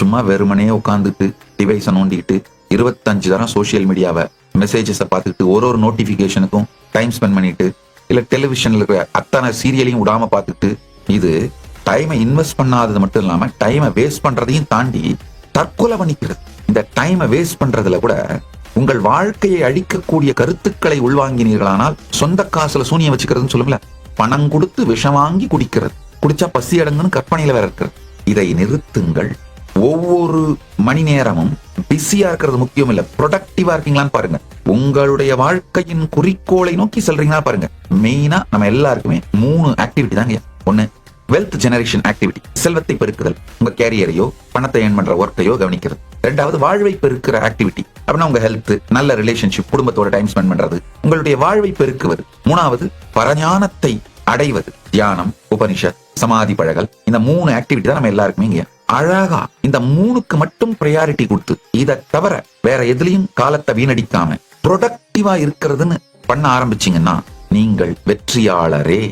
சும்மா வெறுமனே உட்காந்துட்டு டிவைஸை நோண்டிக்கிட்டு 25 தரம் சோசியல் மீடியாவை மெசேஜஸை பார்த்துக்கிட்டு ஒரு நோட்டிபிகேஷனுக்கும் டைம் ஸ்பெண்ட் பண்ணிட்டு இல்ல டெலிவிஷன்ல இருக்கிற அத்தனை சீரியலையும் விடாம பார்த்துட்டு இது டைமை இன்வெஸ்ட் பண்ணாதது மட்டும் இல்லாம டைமை வேஸ்ட் பண்றதையும் தாண்டி தற்கொலை பண்ணிக்கிறது. இந்த டைமை வேஸ்ட் பண்றதுல கூட உங்கள் வாழ்க்கையை அழிக்கக்கூடிய கருத்துக்களை உள்வாங்கினீர்களானால் சொந்த காசுல சூனியம் வச்சுக்கிறதுன்னு சொல்லும்ல, பணம் கொடுத்து விஷம் வாங்கி குடிக்கிறது, குடிச்சா பசி அடங்குன்னு கற்பனையில வேற இருக்கிறது. இதை நிறுத்துங்கள். ஒவ்வொரு மணி நேரமும் பிஸியா இருக்கிறது முக்கியம் இல்ல, ப்ரொடக்டிவா இருக்கீங்களான்னு பாருங்க. உங்களுடைய வாழ்க்கையின் குறிக்கோளை நோக்கி செல்றீங்களா பாருங்க. மெயினா நம்ம எல்லாருக்குமே 3 ஆக்டிவிட்டி தாங்க. ஒண்ணு வெல்த் ஜெனரேஷன் ஆக்டிவிட்டி, செல்வத்தை பெருக்குதல், உங்க கேரியரையோ பணத்தை ஏர்ன் பண்ற ஒர்க்கையோ கவனிக்கிறது. 2வது வாழ்வை பெருக்கிற ஆக்டிவிட்டி, அப்படின்னா உங்க ஹெல்த், நல்ல ரிலேஷன்ஷிப், குடும்பத்தோட டைம் ஸ்பெண்ட் பண்றது, உங்களுடைய வாழ்வை பெருக்குவது. 3வது பரஞானத்தை அடைவது, தியானம், உபனிஷத், சமாதி பழகல். இந்த 3 ஆக்டிவிட்டி தான் நம்ம எல்லாருக்குமே இங்க. அழகா இந்த 3க்கு மட்டும் ப்ரையாரிட்டி கொடுத்து இதை தவிர வேற எதுலயும் காலத்தை வீணடிக்காம ப்ரொடக்டிவா இருக்கிறதுன்னு பண்ண ஆரம்பிச்சீங்கன்னா நீங்கள் வெற்றியாளரே.